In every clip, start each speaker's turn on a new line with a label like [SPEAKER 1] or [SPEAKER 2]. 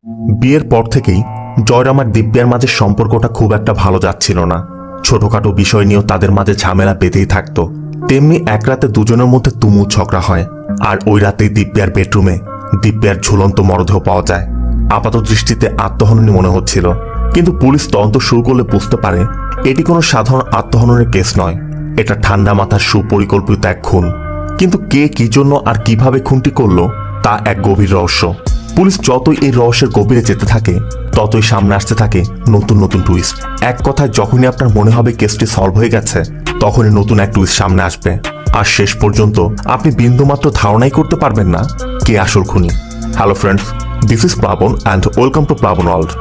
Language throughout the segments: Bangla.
[SPEAKER 1] বিয়ের পর থেকেই জয়রাম আর দিব্যার মাঝে সম্পর্কটা খুব একটা ভালো যাচ্ছিল না। ছোটখাটো বিষয় নিয়েও তাদের মাঝে ঝামেলা বেঁধেই থাকতো। তেমনি এক রাতে দুজনের মধ্যে তুমুল ঝগড়া হয়, আর ওই রাতেই দিব্যার বেডরুমে দিব্যার ঝুলন্ত মরদেহ পাওয়া যায়। আপাত দৃষ্টিতে আত্মহননই মনে হচ্ছিল, কিন্তু পুলিশ তদন্ত শুরু করলে বুঝতে পারে এটি কোনো সাধারণ আত্মহননের কেস নয়, এটা ঠান্ডা মাথার সুপরিকল্পিত এক খুন। কিন্তু কে কি জন্য আর কিভাবে খুনটি করলো তা এক গভীর রহস্য। পুলিশ যতই এই রহস্যের গভীরে যেতে থাকে ততই সামনে আসতে থাকে নতুন নতুন টুইস্ট। এক কথায় যখনই আপনার মনে হবে কেসটি সলভ হয়ে গেছে তখনই নতুন এক টুইস্ট সামনে আসবে, আর শেষ পর্যন্ত আপনি বিন্দুমাত্র ধারণাই করতে পারবেন না কে আসল খুনি। Hello friends, this is Plabon and welcome to Plabon world.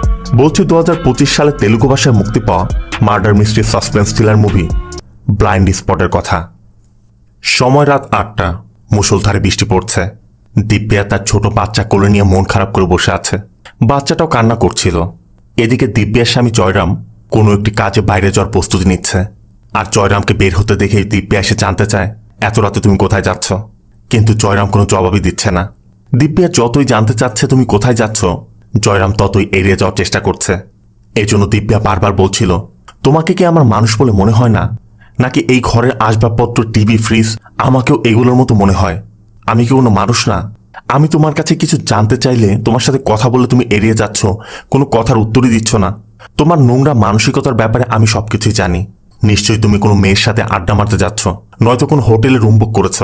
[SPEAKER 1] বলছি 2025 সালে তেলুগু ভাষায় মুক্তি পাওয়া murder mystery suspense thriller movie blind স্পটের কথা। সময় রাত 8টা, মুষলধারে বৃষ্টি পড়ছে। দিব্যা তার ছোট বাচ্চা কোলে নিয়ে মন খারাপ করে বসে আছে। বাচ্চাটাও কান্না করছিল। এদিকে দিব্যার স্বামী জয়রাম কোনো একটি কাজে বাইরে যাওয়ার প্রস্তুতি নিচ্ছে, আর জয়রামকে বের হতে দেখেই দিব্যা এসে জানতে চায় এত রাতে তুমি কোথায় যাচ্ছ। কিন্তু জয়রাম কোনো জবাবই দিচ্ছে না। দিব্যা যতই জানতে চাচ্ছে তুমি কোথায় যাচ্ছ, জয়রাম ততই এড়িয়ে যাওয়ার চেষ্টা করছে। এজন্য দিব্যা বারবার বলছিল, তোমাকে কি আমার মানুষ বলে মনে হয় না? নাকি এই ঘরের আসবাবপত্র, টিভি, ফ্রিজ আমাকেও এগুলোর মতো মনে হয়? আমি কি কোনো মানুষ না? আমি তোমার কাছে কিছু জানতে চাইলে তোমার সাথে কথা বলে তুমি এড়িয়ে যাচ্ছ, কোনো কথার উত্তরই দিচ্ছ না। তোমার নোংরা মানসিকতার ব্যাপারে আমি সবকিছুই জানি। নিশ্চয়ই তুমি কোনো মেয়ের সাথে আড্ডা মারতে যাচ্ছ, নয়তো কোনো হোটেলে রুম বুক করেছ।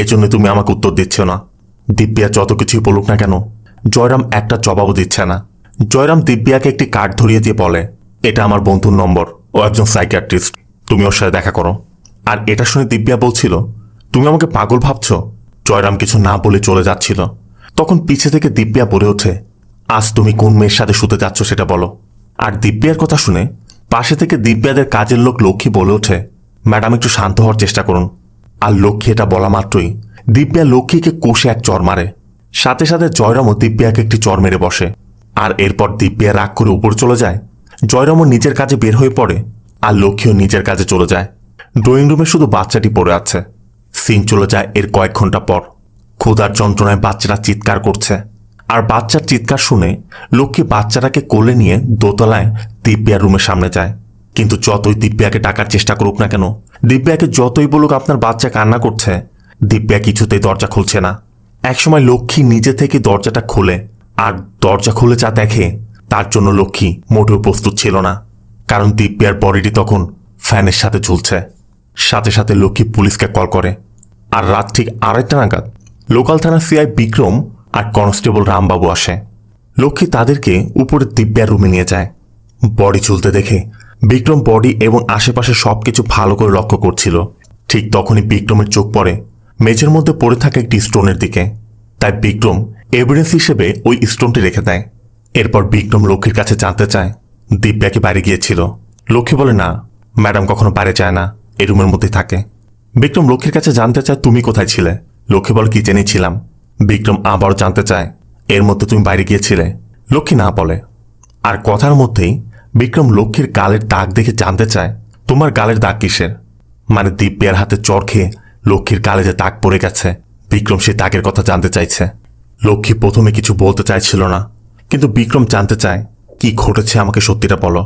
[SPEAKER 1] এজন্য তুমি আমাকে উত্তর দিচ্ছ না। দিব্যা যত কিছুই বলুক না কেন, জয়রাম একটা জবাবও দিচ্ছে না। জয়রাম দিব্যাকে একটি কার্ড ধরিয়ে দিয়ে বলে, এটা আমার বন্ধুর নম্বর, ও একজন সাইকিয়াট্রিস্ট, তুমি ওর সাথে দেখা করো। আর এটা শুনে দিব্যা বলছিল, তুমি আমাকে পাগল ভাবছ? জয়রাম কিছু না বলে চলে যাচ্ছিল। তখন পিছে থেকে দিব্যা বলে ওঠে, আজ তুমি কোন মেয়ের সাথে শুতে যাচ্ছ সেটা বলো। আর দিব্যার কথা শুনে পাশে থেকে দিব্যাদের কাজের লোক লক্ষ্মী বলে ওঠে, ম্যাডাম একটু শান্ত হওয়ার চেষ্টা করুন। আর লক্ষ্মী এটা বলা মাত্রই দিব্যা লক্ষ্মীকে কষে এক চর মারে। সাথে সাথে জয়রামও দিব্যাকে একটি চর মেরে বসে। আর এরপর দিব্যা রাগ করে উপরে চলে যায়। জয়রামও নিজের কাজে বের হয়ে পড়ে, আর লক্ষ্মীও নিজের কাজে চলে যায়। ড্রয়িং রুমে শুধু বাচ্চাটি পড়ে আছে। সিন চলে যায় এর কয়েক ঘন্টা পর। ক্ষুধার যন্ত্রণায় বাচ্চারা চিৎকার করছে, আর বাচ্চার চিৎকার শুনে লক্ষ্মী বাচ্চাটাকে কোলে নিয়ে দোতলায় দিব্যার রুমের সামনে যায়। কিন্তু যতই দিব্যাকে ডাকার চেষ্টা করুক না কেন, দিব্যাকে যতই বলুক আপনার বাচ্চা কান্না করছে, দিব্যা কিছুতেই দরজা খুলছে না। একসময় লক্ষ্মী নিজে থেকে দরজাটা খোলে, আর দরজা খুলে যা দেখে তার জন্য লক্ষ্মী মোটেও প্রস্তুত ছিল না। কারণ দিব্যার বডিটি তখন ফ্যানের সাথে ঝুলছে। সাথে সাথে লক্ষ্মী পুলিশকে কল করে। আর রাত ঠিক 2:30 নাগাদ লোকাল থানার সিআই বিক্রম আর কনস্টেবল রামবাবু আসে। লক্ষ্মী তাদেরকে উপরে দিব্যার রুমে নিয়ে যায়। বডি ঝুলতে দেখে বিক্রম বডি এবং আশেপাশে সবকিছু ভালো করে লক্ষ্য করছিল। ঠিক তখনই বিক্রমের চোখ পড়ে মেঝের মধ্যে পড়ে থাকা একটি স্টোনের দিকে। তাই বিক্রম এভিডেন্স হিসেবে ওই স্টোনটি রেখে দেয়। এরপর বিক্রম লক্ষ্মীর কাছে জানতে চায় দিব্যাকে বাইরে গিয়েছিল। লক্ষ্মী বলে, না, ম্যাডাম কখনো বাইরে যায় না, এই রুমের মধ্যেই থাকে। বিক্রম লক্ষ্মীর কাছে জানতে চায় তুমি কোথায় ছিলে? লক্ষ্মী বলে, কিচেনে ছিলাম। বিক্রম আবারও জানতে চায় এর মধ্যে তুমি বাইরে গিয়েছিলে? লক্ষ্মী না বলে। আর কথার মধ্যেই বিক্রম লক্ষ্মীর গালের দাগ দেখে জানতে চায় তোমার গালের দাগ কিসের? মানে দিব্যার হাতে চর খেয়ে লক্ষ্মীর গালে যে দাগ পড়ে গেছে, বিক্রম সেই দাগের কথা জানতে চাইছে। লক্ষ্মী প্রথমে কিছু বলতে চাইছিল না, কিন্তু বিক্রম জানতে চায় কি ঘটেছে, আমাকে সত্যিটা বলো।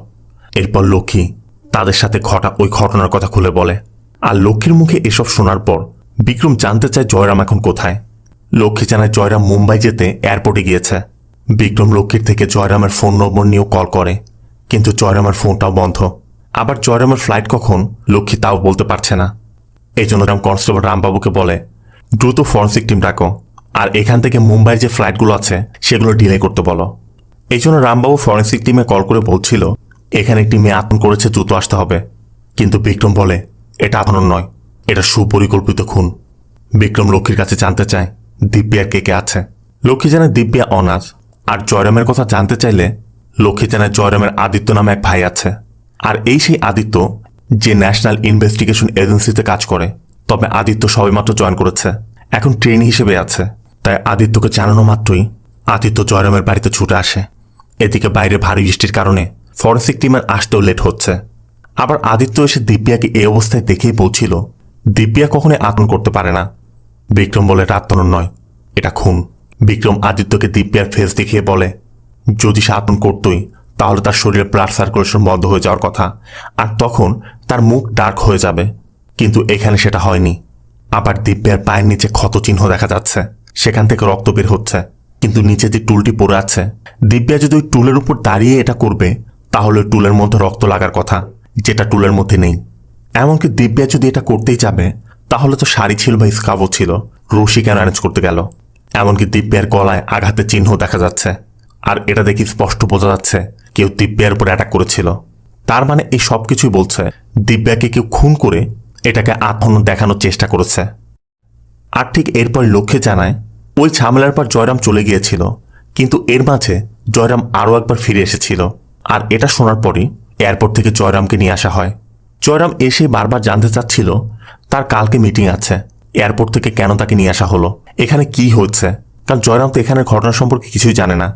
[SPEAKER 1] এরপর লক্ষ্মী তাদের সাথে ঘটা ওই ঘটনার কথা খুলে বলে। আর লক্ষ্মীর মুখে এসব শোনার পর বিক্রম জানতে চায় জয়রাম এখন কোথায়। লক্ষ্মী জানায় জয়রাম মুম্বাই যেতে এয়ারপোর্টে গিয়েছে। বিক্রম লক্ষ্মীর থেকে জয়রামের ফোন নম্বর নিয়েও কল করে, কিন্তু জয়রামের ফোনটাও বন্ধ। আবার জয়রামের ফ্লাইট কখন লক্ষ্মী তাও বলতে পারছে না। এই জন্য কনস্টেবল রামবাবুকে বলে, দ্রুত ফরেন্সিক টিম ডাকো, আর এখান থেকে মুম্বাইয়ের যে ফ্লাইটগুলো আছে সেগুলো ডিলে করতে বলো। এই জন্য রামবাবু ফরেন্সিক টিমে কল করে বলছিল এখানে একটি মেয়ে আত্মহত্যা করেছে, দ্রুত আসতে হবে। কিন্তু বিক্রম বলে এটা আতঙ্ক নয়, এটা সুপরিকল্পিত খুন। বিক্রম লক্ষ্মীর কাছে জানতে চায় দিব্যার কে কে আছে। লক্ষ্মী জানায় দিব্যা অনাথ। আর জয়রামের কথা জানতে চাইলে লক্ষ্মী জানায় জয়রামের আদিত্য নামে এক ভাই আছে। আর এই সেই আদিত্য যে ন্যাশনাল ইনভেস্টিগেশন এজেন্সিতে কাজ করে। তবে আদিত্য সবেমাত্র জয়েন করেছে, এখন ট্রেনি হিসেবে আছে। তাই আদিত্যকে জানানো মাত্রই আদিত্য জয়রামের বাড়িতে ছুটে আসে। এদিকে বাইরে ভারী বৃষ্টির কারণে ফরেন্সিক টিমের আসতেও লেট হচ্ছে। আবার আদিত্য এসে দিব্যাকে এই অবস্থায় দেখেই বলছিল দিব্যা কখনোই আত্মহত্যা করতে পারে না। বিক্রম বলে এটা আত্মহত্যা নয়, এটা খুন। বিক্রম আদিত্যকে দিব্যার ফেস দেখিয়ে বলে, যদি সে আতঙ্ক করতই তাহলে তার শরীরে ব্লাড সার্কুলেশন বন্ধ হয়ে যাওয়ার কথা, আর তখন তার মুখ ডার্ক হয়ে যাবে। কিন্তু এখানে সেটা হয়নি। আবার দিব্যার পায়ের নিচে ক্ষত চিহ্ন দেখা যাচ্ছে, সেখান থেকে রক্ত বের হচ্ছে। কিন্তু নিচে যে টুলটি পড়ে আছে, দিব্যা যদি ওই টুলের উপর দাঁড়িয়ে এটা করবে তাহলে ওই টুলের মধ্যে রক্ত লাগার কথা, যেটা টুলের মধ্যে নেই। এমনকি দিব্যা যদি এটা করতেই যাবে তাহলে তো শাড়ি ছিল বা স্কার্ফও ছিল, রশি কেন অ্যারেঞ্জ করতে গেল? এমনকি দিব্যার গলায় আঘাতের চিহ্ন দেখা যাচ্ছে, আর এটা দেখি স্পষ্ট বোঝা যাচ্ছে কেউ দিব্যার উপর অ্যাটাক করেছিল। তার মানে এই সব কিছুই বলছে দিব্যাকে কেউ খুন করে এটাকে আত্মহনন দেখানোর চেষ্টা করেছে। আর ঠিক এরপর লক্ষ্যে জানায় ওই ঝামেলার পর জয়রাম চলে গিয়েছিল, কিন্তু এর মাঝে জয়রাম আরও একবার ফিরে এসেছিল। আর এটা শোনার পরই এয়ারপোর্ট থেকে জয়রামকে নিয়ে আসা হয়। জয়রাম এসে বারবার জানতে চাচ্ছিল তার কালকে মিটিং আছে, এয়ারপোর্ট থেকে কেন তাকে নিয়ে আসা হলো, এখানে কি হচ্ছে। কারণ জয়রাম তো এখানের ঘটনা সম্পর্কে কিছুই জানে না।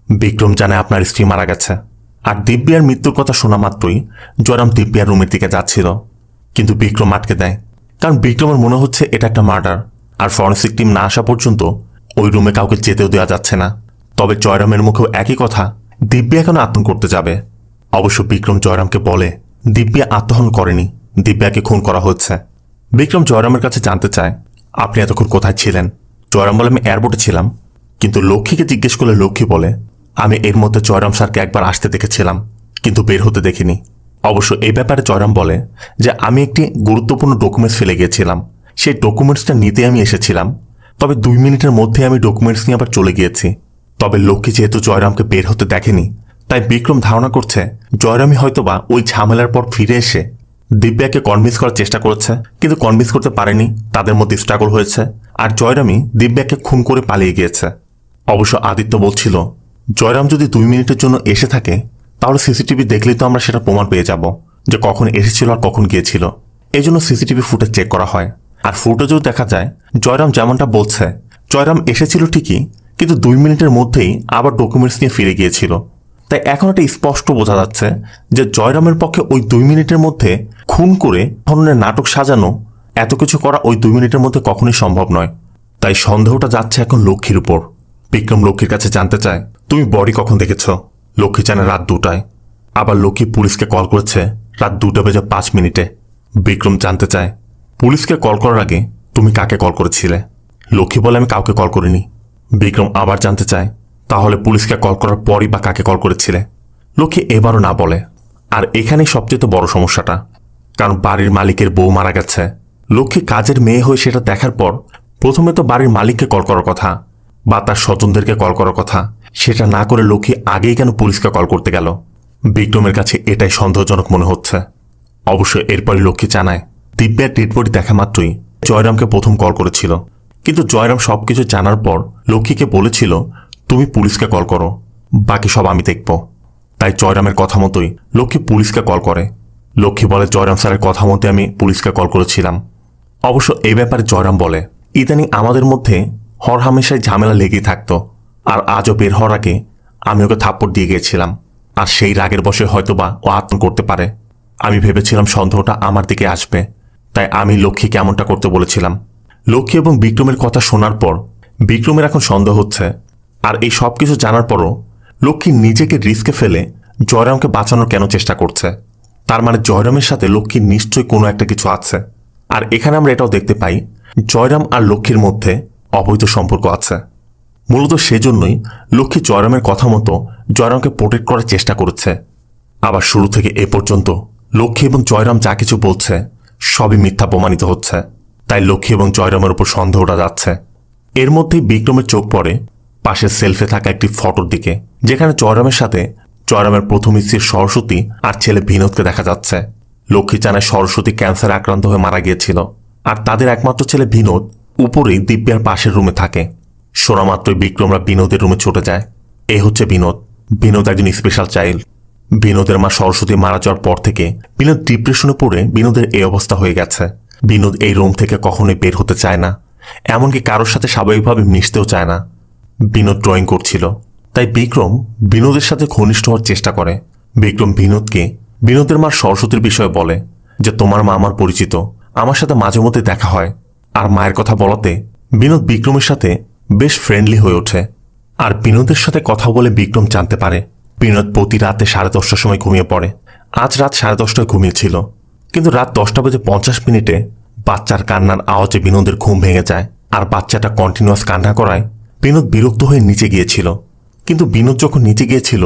[SPEAKER 1] বিক্রম জানে আপনার স্ত্রী মারা গেছে। আর দিব্যার মৃত্যুর কথা শোনা মাত্রই জয়রাম দিব্যার রুমের দিকে যাচ্ছিল, কিন্তু বিক্রম আটকে দেয়। কারণ বিক্রমের মনে হচ্ছে এটা একটা মার্ডার, আর ফরেন্সিক টিম না আসা পর্যন্ত ওই রুমে কাউকে যেতেও দেওয়া যাচ্ছে না। তবে জয়রামের মুখেও একই কথা, দিব্যা এখন আত্মহনন করতে যাবে। অবশ্য বিক্রম জয়রামকে বলে দিব্যা আত্মহনন করেনি, দিব্যাকে খুন করা হচ্ছে। বিক্রম জয়রামের কাছে জানতে চায় আপনি এতক্ষণ কোথায় ছিলেন? জয়রাম বলে আমি এয়ারপোর্টে ছিলাম। কিন্তু লক্ষ্মীকে জিজ্ঞেস করলে লক্ষ্মী বলে আমি এর মধ্যে জয়রাম স্যারকে একবার আসতে দেখেছিলাম, কিন্তু বের হতে দেখিনি। অবশ্য এই ব্যাপারে জয়রাম বলে যে আমি একটি গুরুত্বপূর্ণ ডকুমেন্টস ফেলে গিয়েছিলাম, সেই ডকুমেন্টসটা নিতে আমি এসেছিলাম, তবে 2 মিনিটের মধ্যে আমি ডকুমেন্টস নিয়ে আবার চলে গিয়েছি। তবে লক্ষ্মী যেহেতু জয়রামকে বের হতে দেখেনি, তাই বিক্রম ধারণা করছে জয়রামই হয়তোবা ওই ঝামেলার পর ফিরে এসে দিব্যাকে কনভিন্স করার চেষ্টা করেছে, কিন্তু কনভিন্স করতে পারেনি, তাদের মধ্যে স্ট্রাগল হয়েছে, আর জয়রামই দিব্যাকে খুন করে পালিয়ে গিয়েছে। অবশ্য আদিত্য বলছিল জয়রাম যদি 2 মিনিটের জন্য এসে থাকে তাহলে সিসিটিভি দেখলেই তো আমরা সেটা প্রমাণ পেয়ে যাব যে কখন এসেছিল আর কখন গিয়েছিল। এই জন্য সিসিটিভি ফুটেজ চেক করা হয়, আর ফুটেজেও দেখা যায় জয়রাম যেমনটা বলছে জয়রাম এসেছিল ঠিকই, কিন্তু 2 মিনিটের মধ্যেই আবার ডকুমেন্টস নিয়ে ফিরে গিয়েছিল। তাই এখন এটা স্পষ্ট বোঝা যাচ্ছে যে জয়রামের পক্ষে ওই 2 মিনিটের মধ্যে খুন করে ধরনের নাটক সাজানো, এত কিছু করা ওই 2 মিনিটের মধ্যে কখনোই সম্ভব নয়। তাই সন্দেহটা যাচ্ছে এখন লক্ষ্মীর উপর। বিক্রম লক্ষ্মীর কাছে জানতে চায় তুমি বডি কখন দেখেছ? লক্ষ্মী জানে রাত 2টায়। আবার লক্ষ্মী পুলিশকে কল করেছে রাত 2:05। বিক্রম জানতে চায় পুলিশকে কল করার আগে তুমি কাকে কল করেছিলে? লক্ষ্মী বলে আমি কাউকে কল করিনি। বিক্রম আবার জানতে চায় তাহলে পুলিশকে কল করার পরই বা কাকে কল করেছিলে? লক্ষ্মী এবারও না বলে। আর এখানেই সবচেয়ে বড় সমস্যাটা, কারণ বাড়ির মালিকের বউ মারা গেছে। লক্ষ্মী কাজের মেয়ে হয়ে সেটা দেখার পর প্রথমে তো বাড়ির মালিককে কল করার কথা বা তার স্বজনদেরকে কল করার কথা, সেটা না করে লক্ষ্মী আগেই কেন পুলিশকে কল করতে গেল? বিক্রমের কাছে এটাই সন্দেহজনক মনে হচ্ছে। অবশ্য এরপরই লক্ষ্মী জানায় দিব্যার ডেড বডি দেখা মাত্রই জয়রামকে প্রথম কল করেছিল, কিন্তু জয়রাম সবকিছু জানার পর লক্ষ্মীকে বলেছিল তুমি পুলিশকে কল করো, বাকি সব আমি দেখব। তাই জয়রামের কথা মতোই লক্ষ্মী পুলিশকে কল করে। লক্ষ্মী বলে জয়রাম স্যারের কথা মতে আমি পুলিশকে কল করেছিলাম। অবশ্য এই ব্যাপারে জয়রাম বলে ইদানিং আমাদের মধ্যে হরহামেশাই ঝামেলা লেগেই থাকতো, আর আজও বের হওয়ার আগে আমি ওকে থাপ্পড় দিয়ে গিয়েছিলাম, আর সেই রাগের বশে হয়তোবা ও আত্মহত্যা করতে পারে। আমি ভেবেছিলাম সন্দেহটা আমার দিকে আসবে, তাই আমি লক্ষ্মীকে এমনটা করতে বলেছিলাম। লক্ষ্মী এবং বিক্রমের কথা শোনার পর বিক্রমের এখন সন্দেহ হচ্ছে, আর এই সব কিছু জানার পরও লক্ষ্মী নিজেকে রিস্কে ফেলে জয়রামকে বাঁচানোর কেন চেষ্টা করছে। তার মানে জয়রামের সাথে লক্ষ্মীর নিশ্চয়ই কোনো একটা কিছু আছে। আর এখানে আমরা এটাও দেখতে পাই জয়রাম আর লক্ষ্মীর মধ্যে অবৈধ সম্পর্ক আছে। মূলত সেজন্যই লক্ষ্মী জয়রামের কথা মতো জয়রামকে প্রোটেক্ট করার চেষ্টা করেছে। আবার শুরু থেকে এ পর্যন্ত লক্ষ্মী এবং জয়রাম যা কিছু বলছে সবই মিথ্যা প্রমাণিত হচ্ছে, তাই লক্ষ্মী এবং জয়রামের উপর সন্দেহটা যাচ্ছে। এর মধ্যেই বিক্রমের চোখ পড়ে পাশের সেলফে থাকা একটি ফটোর দিকে, যেখানে জয়রামের সাথে জয়রামের প্রথম স্ত্রী সরস্বতী আর ছেলে বিনোদকে দেখা যাচ্ছে। লক্ষ্মী জানায় সরস্বতী ক্যান্সারে আক্রান্ত হয়ে মারা গিয়েছিল, আর তাদের একমাত্র ছেলে বিনোদ উপরেই দিব্যার পাশের রুমে থাকে। শোনা মাত্রই বিক্রমরা বিনোদের রুমে ছুটে যায়। এ হচ্ছে বিনোদ। বিনোদ একজন স্পেশাল চাইল্ড। বিনোদের মা সরস্বতী মারা যাওয়ার পর থেকে বিনোদ ডিপ্রেশনে পড়ে বিনোদের এই অবস্থা হয়ে গেছে। বিনোদ এই রুম থেকে কখনোই বের হতে চায় না, এমনকি কারোর সাথে স্বাভাবিকভাবে মিশতেও চায় না। বিনোদ ড্রয়িং করছিল, তাই বিক্রম বিনোদের সাথে ঘনিষ্ঠ হওয়ার চেষ্টা করে। বিক্রম বিনোদকে বিনোদের মার সরস্বতীর বিষয়ে বলে যে তোমার মা আমার পরিচিত, আমার সাথে মাঝে মধ্যে দেখা হয়। আর মায়ের কথা বলাতে বিনোদ বিক্রমের সাথে বেশ ফ্রেন্ডলি হয়ে ওঠে। আর বিনোদের সাথে কথা বলে বিক্রম জানতে পারে বিনোদ প্রতি রাতে 10:30টার সময় ঘুমিয়ে পড়ে। আজ রাত 10:30টায় ঘুমিয়েছিল, কিন্তু রাত 10:50 বাচ্চার কান্নার আওয়াজে বিনোদের ঘুম ভেঙে যায়। আর বাচ্চাটা কন্টিনিউয়াস কান্না করায় বিনোদ বিরক্ত হয়ে নিচে গিয়েছিল। কিন্তু বিনোদ যখন নিচে গিয়েছিল,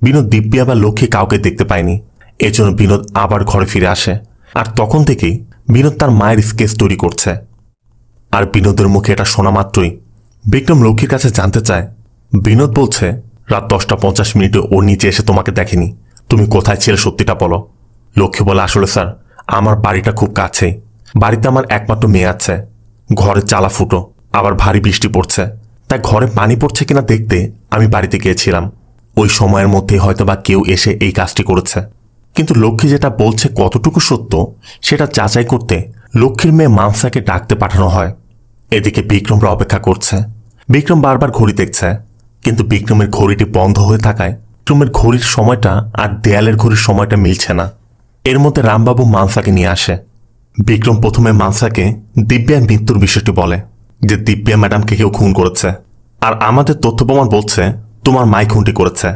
[SPEAKER 1] বিনোদ দিব্যা বা লক্ষ্মী কাউকে দেখতে পায়নি। এজন্য বিনোদ আবার ঘরে ফিরে আসে। আর তখন থেকেই বিনোদ তার মায়ের স্কেচ তৈরি করছে। আর বিনোদের মুখে এটা শোনা মাত্রই বিক্রম লক্ষ্মীর কাছে জানতে চায়। বিনোদ বলছে, রাত 10:50 ও নিচে এসে তোমাকে দেখেনি, তুমি কোথায় ছিলে সত্যিটা বলো। লক্ষ্মী বলে, আসলে স্যার, আমার বাড়িটা খুব কাছেই। বাড়িতে আমার একমাত্র মেয়ে আছে। ঘরে চালা ফুটো, আবার ভারী বৃষ্টি পড়ছে, তাই ঘরে পানি পড়ছে কিনা দেখতে আমি বাড়িতে গিয়েছিলাম। ওই সময়ের মধ্যে হয়তোবা কেউ এসে এই কাজটি করেছে। কিন্তু লক্ষ্মী যেটা বলছে কতটুকু সত্য সেটা যাচাই করতে লক্ষ্মীর মেয়ে মানসাকে ডাকতে পাঠানো হয়। এদিকে বিক্রমরা অপেক্ষা করছে। বিক্রম বারবার ঘড়ি দেখছে, কিন্তু বিক্রমের ঘড়িটি বন্ধ হয়ে থাকায় বিক্রমের ঘড়ির সময়টা আর দেয়ালের ঘড়ির সময়টা মিলছে না। এর মধ্যে রামবাবু মানসাকে নিয়ে আসে। বিক্রম প্রথমে মানসাকে দিব্যার মৃত্যুর বিষয়টি বলে, যে দিব্যা ম্যাডামকে কেউ খুন করেছে, আর আমাদের তথ্য প্রমাণ বলছে তোমার মাই খুনটি করেছে।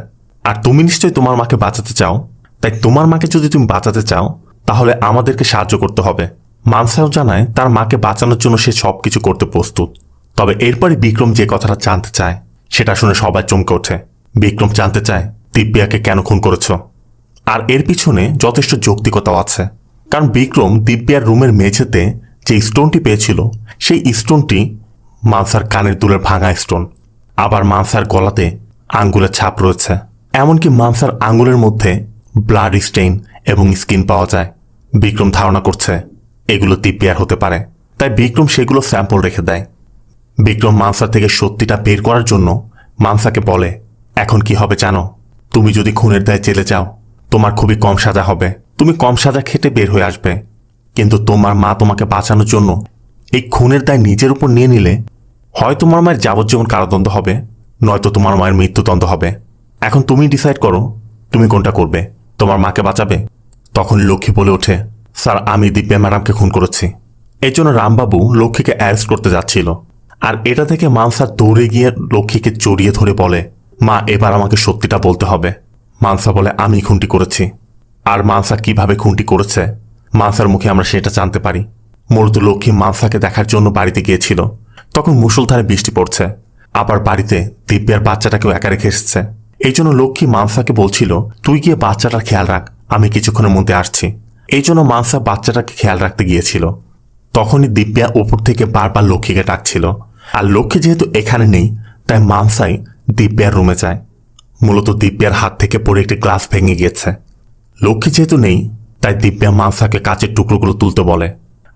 [SPEAKER 1] আর তুমি নিশ্চয়ই তোমার মাকে বাঁচাতে চাও, তাই তোমার মাকে যদি তুমি বাঁচাতে চাও তাহলে আমাদেরকে সাহায্য করতে হবে। মানসাও জানায় তার মাকে বাঁচানোর জন্য সে সবকিছু করতে প্রস্তুত। তবে এরপরই বিক্রম যে কথাটা জানতে চায় সেটা শুনে সবাই চমকে ওঠে। বিক্রম জানতে চায় দিব্যাকে কেন খুন করেছ। আর এর পিছনে যথেষ্ট যৌক্তিকতাও আছে, কারণ বিক্রম দিব্যার রুমের মেঝেতে যে স্টোনটি পেয়েছিল সেই স্টোনটি মানসার কানের দুলের ভাঙা স্টোন। আবার মানসার গলাতে আঙ্গুলের ছাপ রয়েছে। এমনকি মানসার আঙ্গুলের মধ্যে ব্লাড স্টেইন এবং স্কিন পাওয়া যায়। বিক্রম ধারণা করছে এগুলো দিব্যার হতে পারে, তাই বিক্রম সেগুলো স্যাম্পল রেখে দেয়। বিক্রম মানসা থেকে সত্যিটা বের করার জন্য মানসাকে বলে, এখন কি হবে জানো, তুমি যদি খুনের দায়ে জেলে যাও তোমার খুবই কম সাজা হবে, তুমি কম সাজা খেটে বের হয়ে আসবে। কিন্তু তোমার মা তোমাকে বাঁচানোর জন্য এই খুনের দায় নিজের উপর নিয়ে নিলে হয় তোমার মায়ের যাবজ্জীবন কারাদণ্ড হবে, নয়তো তোমার মায়ের মৃত্যুদণ্ড হবে। এখন তুমি ডিসাইড করো তুমি কোনটা করবে, তোমার মাকে বাঁচাবে। তখন লক্ষ্মী বলে ওঠে, স্যার, আমি দিব্যা ম্যাডামকে খুন করেছি। এর জন্য রামবাবু লক্ষ্মীকে অ্যারেস্ট করতে যাচ্ছিল। আর এটা থেকে মানসা দৌড়ে গিয়ে লক্ষ্মীকে জড়িয়ে ধরে বলে, মা, এবার আমাকে সত্যিটা বলতে হবে। মানসা বলে, আমি খুনটি করেছি। আর মানসা কিভাবে খুনটি করেছে মানসার মুখে আমরা সেটা জানতে পারি। মূলত লক্ষ্মী মানসাকে দেখার জন্য বাড়িতে গিয়েছিল। তখন মুষলধারে বৃষ্টি পড়ছে। আবার বাড়িতে দিব্যার বাচ্চাটাকেও একা রেখে এসেছে। এই জন্য লক্ষ্মী মানসাকে বলছিল, তুই গিয়ে বাচ্চাটার খেয়াল রাখ, আমি কিছুক্ষণের মধ্যে আসছি। এই জন্য মানসা বাচ্চাটাকে খেয়াল রাখতে গিয়েছিল। তখনই দিব্যা উপর থেকে বারবার লক্ষ্মীকে ডাকছিল। আর লক্ষ্মী যেহেতু এখানে নেই তাই মানসাই দিব্যার রুমে যায়। মূলত দিব্যার হাত থেকে পড়ে একটি গ্লাস ভেঙে গিয়েছে। লক্ষ্মী যেহেতু নেই তাই দিব্যা মানসাকে কাচের টুকরোগুলো তুলতে বলে।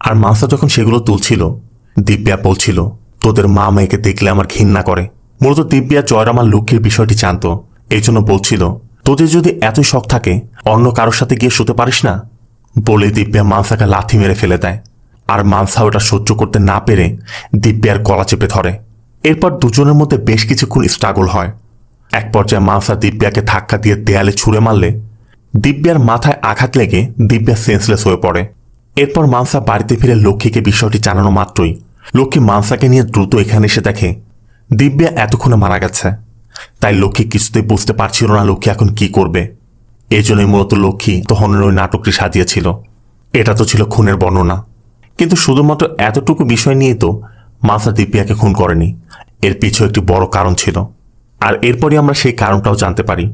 [SPEAKER 1] আর মানসা যখন সেগুলো তুলছিল দিব্যা বলছিল, তোদের মা মেয়েকে দেখলে আমার ঘৃণা করে। মূলত দিব্যা জয়রাম আর লক্ষ্মীর বিষয়টি জানত। এই জন্য বলছিল, তোদের যদি এতই শখ থাকে অন্য কারোর সাথে গিয়ে শুতে পারিস না। বলে দিব্যা মানসাকে লাথি মেরে ফেলে দেয়। আর মানসা ওটা সহ্য করতে না পেরে দিব্যার গলা চেপে ধরে। এরপর দুজনের মধ্যে বেশ কিছুক্ষণ স্ট্রাগল হয়। এক পর্যায়ে মানসা দিব্যাকে ধাক্কা দিয়ে দেয়ালে ছুঁড়ে মারলে দিব্যার মাথায় আঘাত লেগে দিব্যা সেন্সলেস হয়ে পড়ে। এরপর মানসা বাড়িতে ফিরে লক্ষ্মীকে বিষয়টি জানানো মাত্রই লক্ষ্মী মানসাকে নিয়ে দ্রুত এখানে এসে দেখে দিব্যা এতক্ষণে মারা গেছে। তাই লক্ষ্মী কিছুতেই বুঝতে পারছিল না লক্ষ্মী এখন কি করবে। এই জন্যই মূলত লক্ষ্মী তখনের ওই নাটকটি সাজিয়েছিল। এটা তো ছিল খুনের বর্ণনা, কিন্তু শুধুমাত্র এতটুকু বিষয় নিয়ে তো মানসা দিব্যাকে খুন করেনি। এর পিছু একটি বড় কারণ ছিল। আর এরপরই আমরা সেই কারণটাও জানতে পারি।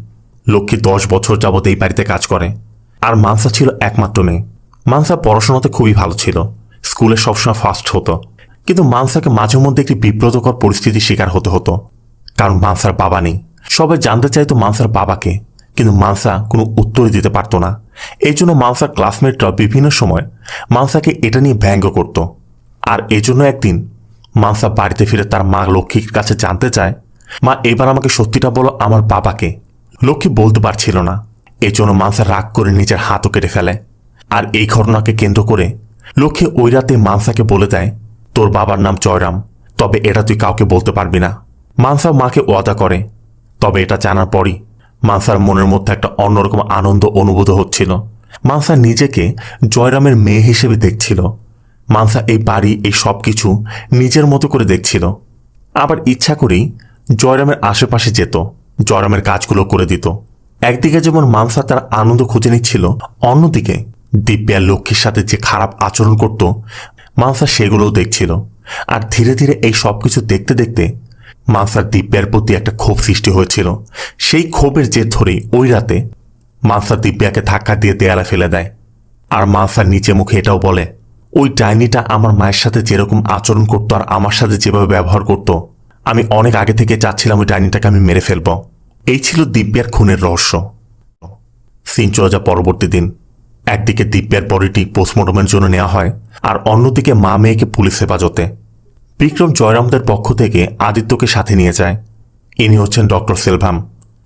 [SPEAKER 1] লক্ষ্মী 10 বছর যাবত এই বাড়িতে কাজ করে। আর মানসা ছিল একমাত্র মেয়ে। মানসা পড়াশোনাতে খুবই ভালো ছিল, স্কুলে সবসময় ফার্স্ট হতো। কিন্তু মানসাকে মাঝে মধ্যে একটি বিব্রতকর পরিস্থিতির শিকার হতে হতো, কারণ মানসার বাবা নেই। সবাই জানতে চাইতো মানসার বাবাকে, কিন্তু মানসা কোনো উত্তরই দিতে পারত না। এই জন্য মানসার ক্লাসমেটরা বিভিন্ন সময় মানসাকে এটা নিয়ে ব্যঙ্গ করত। আর এজন্য একদিন মানসা বাড়িতে ফিরে তার মা লক্ষ্মীর কাছে জানতে চায়, মা, এবার আমাকে সত্যিটা বলো, আমার বাবাকে। লক্ষ্মী বলতে পারছিল না। এজন্য মানসা রাগ করে নিজের হাতও কেটে ফেলে। আর এই ঘটনাকে কেন্দ্র করে লক্ষ্মী ওই রাতে মানসাকে বলে দেয়, তোর বাবার নাম জয়রাম, তবে এটা তুই কাউকে বলতে পারবি না। মানসা মাকে ওয়াদা করে। তবে এটা জানার পরই মানসার মনের মধ্যে একটা অন্যরকম আনন্দ অনুভূত হচ্ছিল। মানসা নিজেকে জয়রামের মেয়ে হিসেবে দেখছিল। মানসা এই বাড়ি, এই সব কিছু নিজের মতো করে দেখছিল। আবার ইচ্ছা করেই জয়রামের আশেপাশে যেত, জয়রামের কাজগুলো করে দিত। একদিকে যেমন মানসা তার আনন্দ খুঁজে নিচ্ছিল, অন্যদিকে দিব্যা লক্ষ্মীর সাথে যে খারাপ আচরণ করত মানসা সেগুলোও দেখছিল। আর ধীরে ধীরে এই সবকিছু দেখতে দেখতে মানসার দিব্যার প্রতি একটা ক্ষোভ সৃষ্টি হয়েছিল। সেই ক্ষোভের জের ধরেই ওই রাতে মানসা দিব্যাকে ধাক্কা দিয়ে দেয়ালে ফেলে দেয়। আর মানসার নিচে মুখে এটাও বলে, ওই ডাইনিটা আমার মায়ের সাথে যেরকম আচরণ করতো আর আমার সাথে যেভাবে ব্যবহার করত, আমি অনেক আগে থেকে চাচ্ছিলাম ওই ডাইনিটাকে আমি মেরে ফেলব। এই ছিল দিব্যার খুনের রহস্য। সিন চলে যায় পরবর্তী দিন। একদিকে দিব্যার বডিটি পোস্টমর্টমের জন্য নেওয়া হয়, আর অন্যদিকে মা মেয়েকে পুলিশ হেফাজতে। বিক্রম জয়রামদের পক্ষ থেকে আদিত্যকে সাথে নিয়ে যায়। ইনি হচ্ছেন ডক্টর সেলভাম।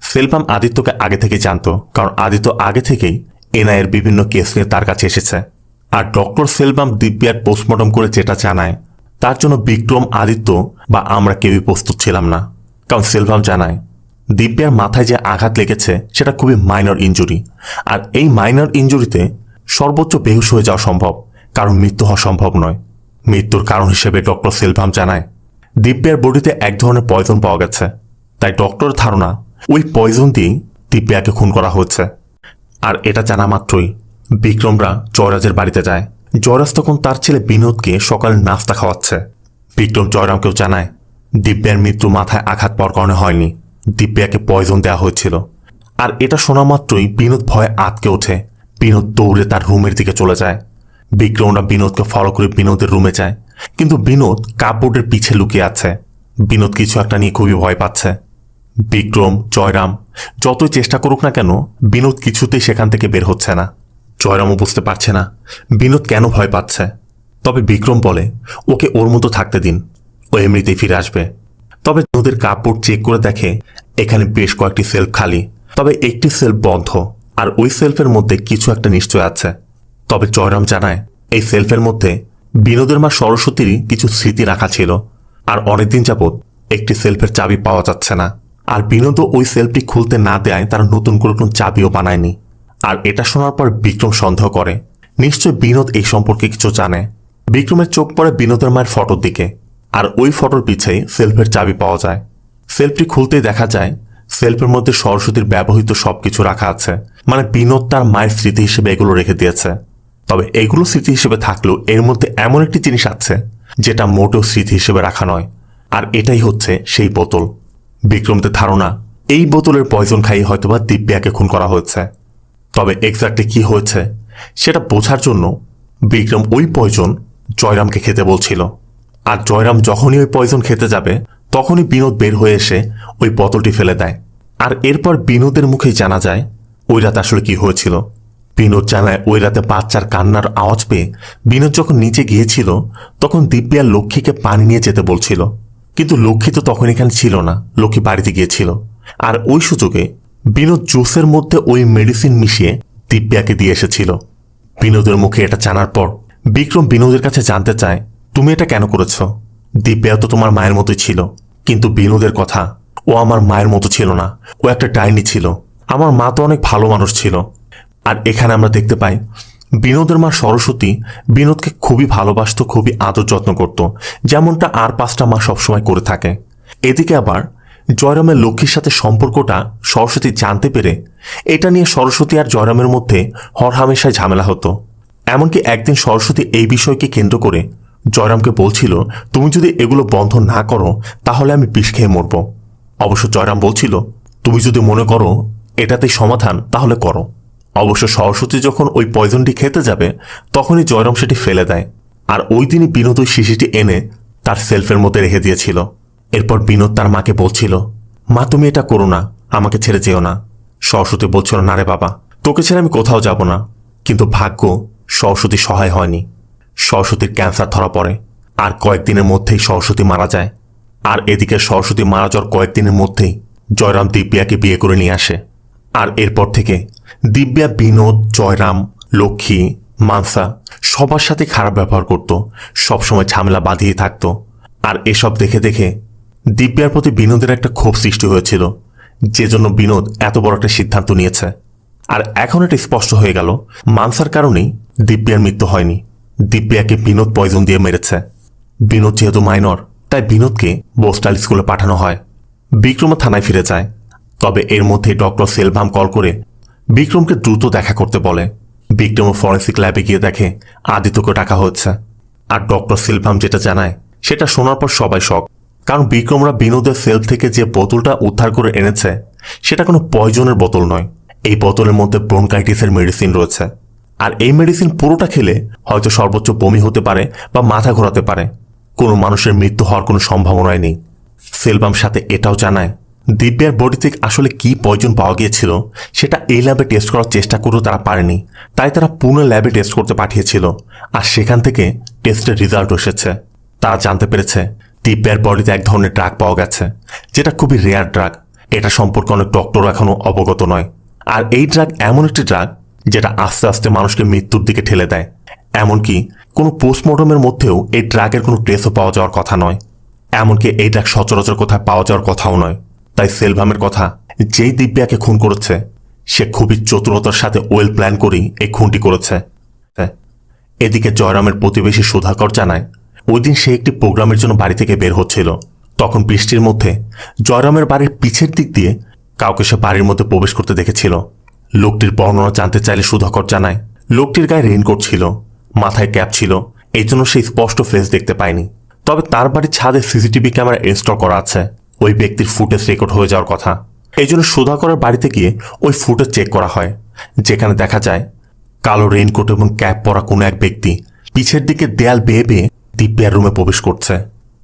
[SPEAKER 1] সেলভাম আদিত্যকে আগে থেকে জানত, কারণ আদিত্য আগে থেকেই এনআইয়ের বিভিন্ন কেস নিয়ে তার কাছে এসেছে। আর ডক্টর সেলভাম দিব্যার পোস্টমর্টম করে যেটা জানায়, তার জন্য বিক্রম, আদিত্য বা আমরা কেউই প্রস্তুত ছিলাম না। কারণ সেলভাম জানায় দিব্যার মাথায় যে আঘাত লেগেছে সেটা খুবই মাইনর ইনজুরি, আর এই মাইনর ইনজুরিতে সর্বোচ্চ বেহুশ হয়ে যাওয়া সম্ভব, কারণ মৃত্যু হওয়া সম্ভব নয়। মৃত্যুর কারণ হিসেবে ডক্টর সেলভাম জানায় দিব্যার বডিতে এক ধরনের পয়জন পাওয়া গেছে, তাই ডক্টর ধারণা ওই পয়জন দিয়েই দিব্যাকে খুন করা হচ্ছে। আর এটা জানা মাত্রই বিক্রমরা জয়রাজের বাড়িতে যায়। জয়রাজ তখন তার ছেলে বিনোদকে সকালে নাস্তা খাওয়াচ্ছে। বিক্রম জয়রামকেও জানায় দিব্যার মৃত্যু মাথায় আঘাত পাওয়ার কারণে হয়নি, দিব্যাকে পয়জন দেওয়া হয়েছিল। আর এটা শোনা মাত্রই বিনোদ ভয়ে আঁতকে ওঠে। বিনোদ দৌড়ে তার রুমের দিকে চলে যায়। বিক্রমরা বিনোদকে ফলো করে বিনোদের রুমে যায়, কিন্তু বিনোদ কাপবোর্ডের পিছে লুকিয়ে আছে। বিনোদ কিছু একটা নিয়ে খুবই ভয় পাচ্ছে। বিক্রম, জয়রাম যতই চেষ্টা করুক না কেন, বিনোদ কিছুতেই সেখান থেকে বের হচ্ছে না। জয়রামও বুঝতে পারছে না বিনোদ কেন ভয় পাচ্ছে। তবে বিক্রম বলে ওকে ওর মতো থাকতে দিন, ও এমনিতেই ফিরে আসবে। তবে বিনোদের কাপড় চেক করে দেখে এখানে বেশ কয়েকটি সেলফ খালি, তবে একটি সেলফ বন্ধ, আর ওই সেলফের মধ্যে কিছু একটা নিশ্চয় আছে। তবে জয়রাম জানায় এই সেলফের মধ্যে বিনোদের মা সরস্বতীরই কিছু স্মৃতি রাখা ছিল, আর অনেকদিন যাবৎ একটি সেলফের চাবি পাওয়া যাচ্ছে না। আর বিনোদও ওই সেলফটি খুলতে না দেয় তারা নতুন করে কোনো চাবিও বানায়নি। আর এটা শোনার পর বিক্রম সন্দেহ করে নিশ্চয় বিনোদ এই সম্পর্কে কিছু জানে। বিক্রমের চোখ পড়ে বিনোদের মায়ের ফটোর দিকে, আর ওই ফটোর পিছেই সেলফের চাবি পাওয়া যায়। সেলফটি খুলতেই দেখা যায় সেলফের মধ্যে সরস্বতীর ব্যবহৃত সবকিছু রাখা আছে, মানে বিনোদ তার মায়ের স্মৃতি হিসেবে এগুলো রেখে দিয়েছে। তবে এগুলো স্মৃতি হিসেবে থাকলেও এর মধ্যে এমন একটি জিনিস আছে যেটা মোটেও স্মৃতি হিসেবে রাখা নয়, আর এটাই হচ্ছে সেই বোতল। বিক্রমদের ধারণা এই বোতলের পয়জন খাইয়ে হয়তোবা দিব্যাকে খুন করা হয়েছে। তবে এক্স্যাক্টলি কি হয়েছে সেটা বোঝার জন্য বিক্রম ওই পয়জন জয়রামকে খেতে বলছিল। আর জয়রাম যখনই ওই পয়জন খেতে যাবে তখনই বিনোদ বের হয়ে এসে ওই বোতলটি ফেলে দেয়। আর এরপর বিনোদের মুখেই জানা যায় ওই রাতে আসলে কি হয়েছিল। বিনোদ জানায় ওই রাতে বাচ্চার কান্নার আওয়াজ পেয়ে বিনোদ যখন নিচে গিয়েছিল তখন দিব্যা লক্ষ্মীকে পানি নিয়ে যেতে বলছিল, কিন্তু লক্ষ্মী তো তখন এখানে ছিল না, লক্ষ্মী বাড়িতে গিয়েছিল। আর ওই সুযোগে বিনোদ জুসের মধ্যে ওই মেডিসিন মিশিয়ে দিব্যাকে দিয়ে এসেছিল। বিনোদের মুখে এটা জানার পর বিক্রম বিনোদের কাছে জানতে চায় তুমি এটা কেন করেছ? দিব্যা তো তোমার মায়ের মতোই ছিল। কিন্তু বিনোদের কথা, ও আমার মায়ের মতো ছিল না, ও একটা ডাইনি ছিল। আমার মা তো অনেক ভালো মানুষ ছিল। আর এখানে আমরা দেখতে পাই বিনোদের মা সরস্বতী বিনোদকে খুবই ভালোবাসত, খুবই আদর যত্ন করত, যেমনটা আর 5টা মা সবসময় করে থাকে। এদিকে আবার জয়রামের লক্ষ্মীর সাথে সম্পর্কটা সরস্বতী জানতে পেরে এটা নিয়ে সরস্বতী আর জয়রামের মধ্যে হরহামেশায় ঝামেলা হতো। এমনকি একদিন সরস্বতী এই বিষয়কে কেন্দ্র করে জয়রামকে বলছিল তুমি যদি এগুলো বন্ধ না করো তাহলে আমি বিষ খেয়ে মরব। অবশ্য জয়রাম বলছিল তুমি যদি মনে করো এটাতেই সমাধান তাহলে করো। অবশ্য সরস্বতী যখন ওই পয়জনটি খেতে যাবে তখনই জয়রাম সেটি ফেলে দেয়। আর ওই দিনই বিনোদ ওই শিশিটি এনে তার সেলফের মধ্যে রেখে দিয়েছিল। এরপর বিনোদ তার মাকে বলছিল মা তুমি এটা করো না, আমাকে ছেড়ে যেও না। সরস্বতী বলছিল না রে বাবা, তোকে ছেড়ে আমি কোথাও যাব না। কিন্তু ভাগ্য সরস্বতী সহায় হয়নি। সরস্বতীর ক্যান্সার ধরা পড়ে, আর কয়েকদিনের মধ্যেই সরস্বতী মারা যায়। আর এদিকে সরস্বতী মারা যাওয়ার কয়েকদিনের মধ্যেই জয়রাম দিব্যাকে বিয়ে করে নিয়ে আসে। আর এরপর থেকে দিব্যা বিনোদ, জয়রাম, লক্ষ্মী, মানসা সবার সাথে খারাপ ব্যবহার করত, সবসময় ঝামেলা বাঁধিয়ে থাকত। আর এসব দেখে দেখে দিব্যার প্রতি বিনোদের একটা ক্ষোভ সৃষ্টি হয়েছিল, যে জন্য বিনোদ এত বড় একটা সিদ্ধান্ত নিয়েছে। আর এখন এটা স্পষ্ট হয়ে গেল মানসার কারণেই দিব্যার মৃত্যু হয়নি, দিব্যাকে বিনোদ পয়জন দিয়ে মেরেছে। বিনোদ যেহেতু মাইনর তাই বিনোদকে বোস্টাল স্কুলে পাঠানো হয়। বিক্রম থানায় ফিরে যায়। তবে এর মধ্যে ডক্টর সেলভাম কল করে বিক্রমকে দ্রুত দেখা করতে বলে। বিক্রম ফরেন্সিক ল্যাবে গিয়ে দেখে আদিত্যকে ডাকা হচ্ছে। আর ডক্টর সেলভাম যেটা জানায় সেটা শোনার পর সবাই শক, কারণ বিক্রমরা বিনোদের সেল থেকে যে বোতলটা উদ্ধার করে এনেছে সেটা কোনো পয়জনের বোতল নয়। এই বোতলের মধ্যে ব্রোনকাইটিসের মেডিসিন রয়েছে। আর এই মেডিসিন পুরোটা খেলে হয়তো সর্বোচ্চ বমি হতে পারে বা মাথা ঘোরাতে পারে। কোনো মানুষের মৃত্যু হওয়ার কোনো সম্ভাবনাই নেই। সেলভাম সাথে এটাও জানায় দিব্যার বডি থেকে আসলে কি পয়জন পাওয়া গিয়েছিল সেটা এই ল্যাবে টেস্ট করার চেষ্টা করেও তারা পারেনি। তাই তারা পুনঃ ল্যাবে টেস্ট করতে পাঠিয়েছিল, আর সেখান থেকে টেস্টের রেজাল্ট এসেছে। তারা জানতে পেরেছে দিব্যার বডিতে এক ধরনের ড্রাগ পাওয়া গেছে, যেটা খুবই রেয়ার ড্রাগ। এটা সম্পর্কে অনেক ডক্টর এখনো অবগত নয়। আর এই ড্রাগ এমন একটি ড্রাগ যেটা আস্তে আস্তে মানুষকে মৃত্যুর দিকে ঠেলে দেয়। এমনকি কোনো পোস্টমর্টমের মধ্যেও এই ড্রাগের কোনো ট্রেসও পাওয়া যাওয়ার কথা নয়। এমনকি এই ড্রাগ সচরাচর কোথায় পাওয়া যাওয়ার কথাও নয়। তাই সেলভামের কথা, যেই দিব্যাকে খুন করেছে সে খুবই চতুরতার সাথে ওয়েল প্ল্যান করেই এই খুনটি করেছে। এদিকে জয়রামের প্রতিবেশী সুধাকর জানায় ওই দিন সে একটি প্রোগ্রামের জন্য বাড়ি থেকে বের হচ্ছিল। তখন বৃষ্টির মধ্যে জয়রামের বাড়ির পিছের দিক দিয়ে কাউকে সে বাড়ির মধ্যে প্রবেশ করতে দেখেছিল। লোকটির বর্ণনা জানতে চাইলে সুধাকর জানায় লোকটির গায়ে রেইনকোট ছিল, মাথায় ক্যাপ ছিল, এই জন্য সে স্পষ্ট ফেস দেখতে পায়নি। তবে তার বাড়ির ছাদে সিসিটিভি ক্যামেরা ইনস্টল করা আছে। ওই ব্যক্তির ফুটেজ রেকর্ড হয়ে যাওয়ার কথা। এই জন্য সুধাকরের বাড়িতে গিয়ে ওই ফুটেজ চেক করা হয়, যেখানে দেখা যায় কালো রেইনকোট এবং ক্যাপ পরা কোনো এক ব্যক্তি পিছের দিকে দেয়াল বেয়ে বেয়ে দিব্যার রুমে প্রবেশ করছে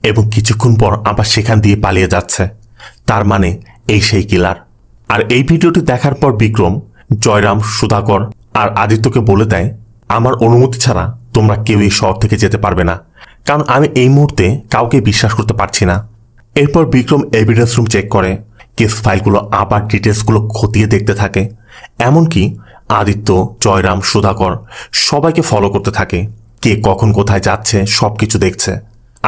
[SPEAKER 1] এবং কিছুক্ষণ পর আবার সেখান দিয়ে পালিয়ে যাচ্ছে। তার মানে এই সেই কিলার। আর এই ভিডিওটি দেখার পর বিক্রম, জয়রাম, সুধাকর আর আদিত্যকে বলে দেয় আমার অনুমতি ছাড়া তোমরা কেউ এই শহর থেকে যেতে পারবে না, কারণ আমি এই মুহূর্তে কাউকে বিশ্বাস করতে পারছি না। এরপর বিক্রম এভিডেন্স রুম চেক করে, কেস ফাইলগুলো আবার ডিটেলসগুলো খতিয়ে দেখতে থাকে। এমনকি আদিত্য, জয়রাম, সুধাকর সবাইকে ফলো করতে থাকে। কে কখন কোথায় যাচ্ছে সবকিছু দেখছে।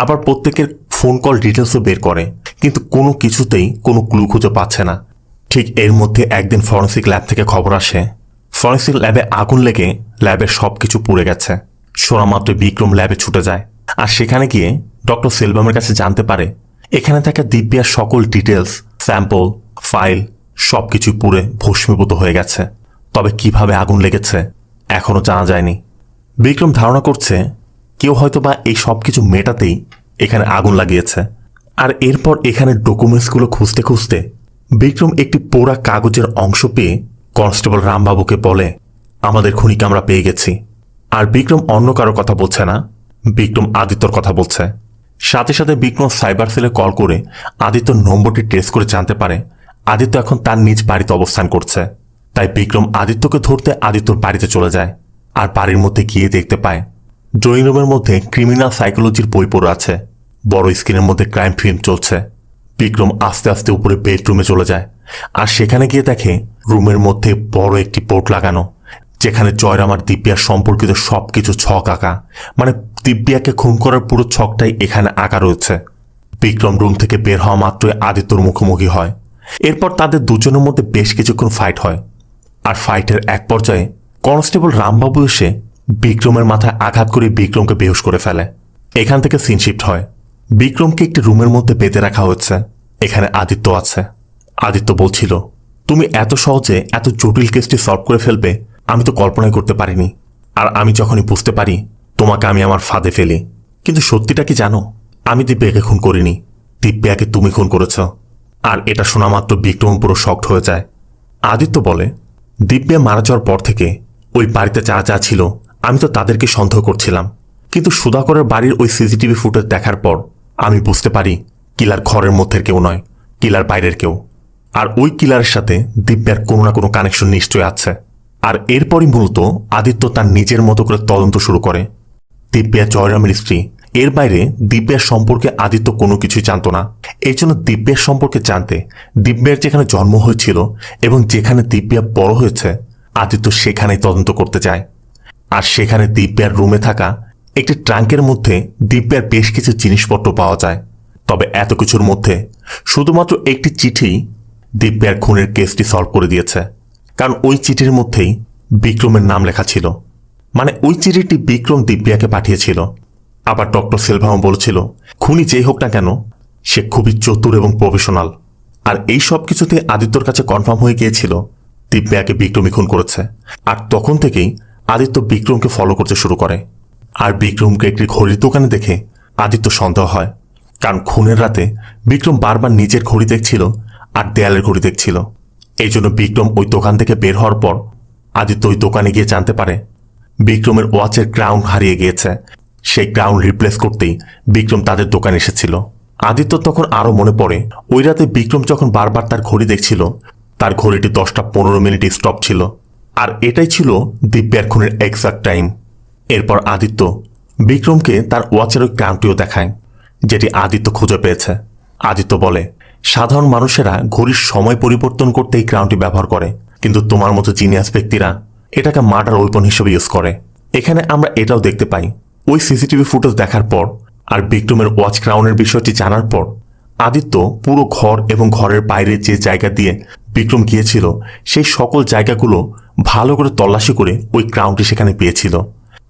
[SPEAKER 1] আবার প্রত্যেকের ফোন কল ডিটেলসও বের করে, কিন্তু কোনো কিছুতেই কোনো ক্লু খুঁজে পাচ্ছে না। ঠিক এর মধ্যে একদিন ফরেন্সিক ল্যাব থেকে খবর আসে ফরেন্সিক ল্যাবে আগুন লেগে ল্যাবের সবকিছু পুড়ে গেছে। শোনা মাত্র বিক্রম ল্যাবে ছুটে যায়, আর সেখানে গিয়ে ডক্টর সেলভামের কাছে জানতে পারে এখানে থাকা দিব্যার সকল ডিটেলস, স্যাম্পল, ফাইল সবকিছু পুড়ে ভস্মীভূত হয়ে গেছে। তবে কিভাবে আগুন লেগেছে এখনো জানা যায়নি। বিক্রম ধারণা করছে কেউ হয়তোবা এই সবকিছু মেটাতেই এখানে আগুন লাগিয়েছে। আর এরপর এখানে ডকুমেন্টসগুলো খুঁজতে খুঁজতে বিক্রম একটি পোড়া কাগজের অংশ পেয়ে কনস্টেবল রামবাবুকে বলে আমাদের খুনিকে আমরা পেয়ে গেছি। আর বিক্রম অন্য কারো কথা বলছে না, বিক্রম আদিত্যর কথা বলছে। সাথে সাথে বিক্রম সাইবার সেলে কল করে আদিত্যর নম্বরটি ট্রেস করে জানতে পারে আদিত্য এখন তার নিজ বাড়িতে অবস্থান করছে। তাই বিক্রম আদিত্যকে ধরতে আদিত্যর বাড়িতে চলে যায়। আর বাড়ির মধ্যে গিয়ে দেখতে পায় ড্রয়িং রুমের মধ্যে ক্রিমিনাল সাইকোলজির বই পড়ে আছে, বড় স্ক্রিনের মধ্যে ক্রাইম ফিল্ম চলছে। বিক্রম আস্তে আস্তে উপরে বেডরুমে চলে যায়, আর সেখানে গিয়ে দেখে রুমের মধ্যে বড় একটি বোর্ড লাগানো, যেখানে জয়রাম আর দিব্যার সম্পর্কিত সবকিছু ছক আঁকা। মানে দিব্যাকে খুন করার পুরো ছকটাই এখানে আঁকা রয়েছে। বিক্রম রুম থেকে বের হওয়া মাত্রই আদিত্যর মুখোমুখি হয়। এরপর তাদের দুজনের মধ্যে বেশ কিছুক্ষণ ফাইট হয়। আর ফাইটের এক পর্যায়ে কনস্টেবল রামবাবু এসে বিক্রমের মাথায় আঘাত করে বিক্রমকে বেহুশ করে ফেলে। এখান থেকে সিন শিফট হয়। বিক্রমকে একটি রুমের মধ্যে বেঁধে রাখা হচ্ছে। এখানে আদিত্য আছে। আদিত্য বলছিল তুমি এত সহজে এত জটিল কেসটি সলভ করে ফেলবে আমি তো কল্পনাই করতে পারিনি। আর আমি যখনই বুঝতে পারি তোমাকে আমি আমার ফাঁদে ফেলি। কিন্তু সত্যিটা কি জানো, আমি দিব্যাকে খুন করিনি, দিব্যাকে তুমি খুন করেছ। আর এটা শোনা মাত্র বিক্রম পুরো শকড হয়ে যায়। আদিত্য বলে দিব্যা মারা যাওয়ার পর থেকে ওই বাড়িতে যা যা ছিল আমি তো তাদেরকে সন্দেহ করছিলাম, কিন্তু সুধাকরের বাড়ির ওই সিসিটিভি ফুটেজ দেখার পর আমি বুঝতে পারি কিলার ঘরের মধ্যের কেউ নয়, কিলার বাইরের কেউ। আর ওই কিলারের সাথে দিব্যার কোনো না কোনো কানেকশন নিশ্চয় আছে। আর এরপরই মূলত আদিত্য তার নিজের মতো করে তদন্ত শুরু করে। দিব্যা জয়রামের স্ত্রী, এর বাইরে দিব্যার সম্পর্কে আদিত্য কোনো কিছুই জানত না। এই জন্য দিব্যার সম্পর্কে জানতে দিব্যার যেখানে জন্ম হয়েছিল এবং যেখানে দিব্যা বড় হয়েছে আদিত্য সেখানেই তদন্ত করতে যায়। আর সেখানে দিব্যার রুমে থাকা একটি ট্রাঙ্কের মধ্যে দিব্যার বেশ কিছু জিনিসপত্র পাওয়া যায়। তবে এত কিছুর মধ্যে শুধুমাত্র একটি চিঠি দিব্যার খুনের কেসটি সলভ করে দিয়েছে, কারণ ওই চিঠির মধ্যেই বিক্রমের নাম লেখা ছিল। মানে ওই চিঠিটি বিক্রম দিব্যাকে পাঠিয়েছিল। আবার ডক্টর সেলভাম বলেছিল খুনি যেই হোক না কেন সে খুবই চতুর এবং প্রফেশনাল। আর এই সব কিছুতে আদিত্যর কাছে কনফার্ম হয়ে গিয়েছিল দিব্যাকে বিক্রমই খুন করেছে। আর তখন থেকেই আদিত্য বিক্রমকে ফলো করতে শুরু করে। আর বিক্রমকে একটি ঘড়ির দোকানে দেখে আদিত্য সন্দেহ হয়, কারণ খুনের রাতে বিক্রম বারবার নিজের ঘড়ি দেখছিল আর দেয়ালের ঘড়ি দেখছিল। এই জন্য বিক্রম ওই দোকান থেকে বের হওয়ার পর আদিত্য ওই দোকানে গিয়ে জানতে পারে বিক্রমের ওয়াচের ক্রাউন হারিয়ে গিয়েছে। সেই ক্রাউন রিপ্লেস করতেই বিক্রম তাদের দোকানে এসেছিল। আদিত্য তখন আরো মনে পড়ে ওই রাতে বিক্রম যখন বারবার তার ঘড়ি দেখছিল, তার ঘড়িটি 10:15 স্টপ ছিল, আর এটাই ছিল দিব্যার খুনের এক্সাক্ট টাইম। এরপর আদিত্য বিক্রমকে তার ওয়াচের ওই ক্রাউনটিও দেখায়, যেটি আদিত্য খুঁজে পেয়েছে। আদিত্য বলে, সাধারণ মানুষেরা ঘড়ির সময় পরিবর্তন করতে এই ক্রাউনটি ব্যবহার করে, কিন্তু তোমার মতো জিনিয়াস ব্যক্তিরা এটাকে মার্ডার ওয়েপন হিসেবে ইউজ করে। এখানে আমরা এটাও দেখতে পাই, ওই সিসিটিভি ফুটেজ দেখার পর আর বিক্রমের ওয়াচ ক্রাউনের বিষয়টি জানার পর আদিত্য পুরো ঘর এবং ঘরের বাইরে যে জায়গা দিয়ে বিক্রম গিয়েছিল সেই সকল জায়গাগুলো ভালো করে তল্লাশি করে ওই ক্রাউনটি সেখানে পেয়েছিল।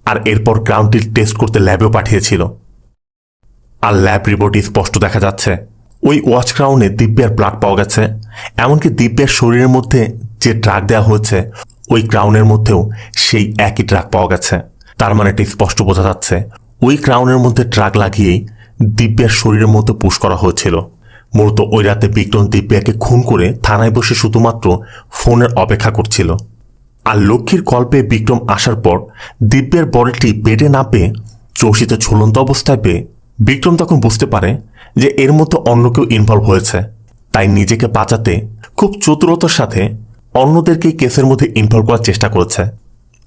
[SPEAKER 1] আর এরপর ক্রাউনটি টেস্ট করতে ল্যাবেও পাঠিয়েছিল। আর ল্যাব রিপোর্টে স্পষ্ট দেখা যাচ্ছে ওই ওয়াচ ক্রাউনে দিব্যার ব্লাড পাওয়া গেছে। এমনকি দিব্যার শরীরের মধ্যে যে ড্রাগ দেওয়া হয়েছে ওই ক্রাউনের মধ্যেও সেই একই ড্রাগ পাওয়া গেছে। তার মানে এটি স্পষ্ট বোঝা যাচ্ছে ওই ক্রাউনের মধ্যে ড্রাগ লাগিয়েই দিব্যার শরীরের মধ্যে পুশ করা হয়েছিল। মূলত ওই রাতে বিক্রম দিব্যাকে খুন করে থানায় বসে শুধুমাত্র ফোনের অপেক্ষা করছিল। আর লক্ষ্মীর কল পেয়ে বিক্রম আসার পর দিব্যার বডিটি বেডে না পেয়ে চৌকিতে ঝুলন্ত অবস্থায় পেয়ে বিক্রম তখন বুঝতে পারে যে এর মধ্যে অন্য কেউ ইনভলভ হয়েছে। তাই নিজেকে বাঁচাতে খুব চতুরতার সাথে অন্যদেরকে কেসের মধ্যে ইনভলভ করার চেষ্টা করেছে।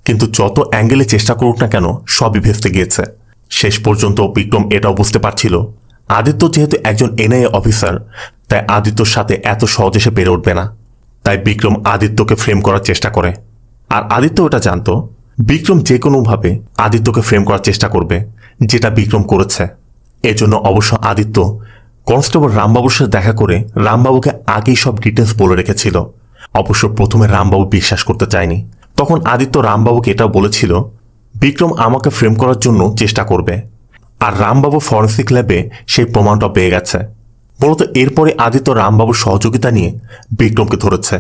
[SPEAKER 1] কিন্তু যত অ্যাঙ্গেলে চেষ্টা করুক না কেন সবই ভেস্তে গিয়েছে। শেষ পর্যন্ত বিক্রম এটাও বুঝতে পারছিল আদিত্য যেহেতু একজন এনআইএ অফিসার, তাই আদিত্যর সাথে এত সহজে সে পেরে উঠবে না। তাই বিক্রম আদিত্যকে ফ্রেম করার চেষ্টা করে। আর আদিত্য ওটা জানতো বিক্রম যে কোনোভাবে আদিত্যকে ফ্রেম করার চেষ্টা করবে, যেটা বিক্রম করেছে। এজন্য অবশ্য আদিত্য কনস্টেবল রামবাবুর সাথে দেখা করে রামবাবুকে আগেই সব ডিটেলস বলে রেখেছিল। অবশ্য প্রথমে রামবাবু বিশ্বাস করতে চায়নি। তখন আদিত্য রামবাবুকে এটাও বলেছিল বিক্রম আমাকে ফ্রেম করার জন্য চেষ্টা করবে। আর রামবাবু ফরেন্সিক ল্যাবে সেই প্রমাণটা পেয়ে গেছে। মূলত এরপরে আদিত্য রামবাবুর সহযোগিতা নিয়ে বিক্রমকে ধরেছে।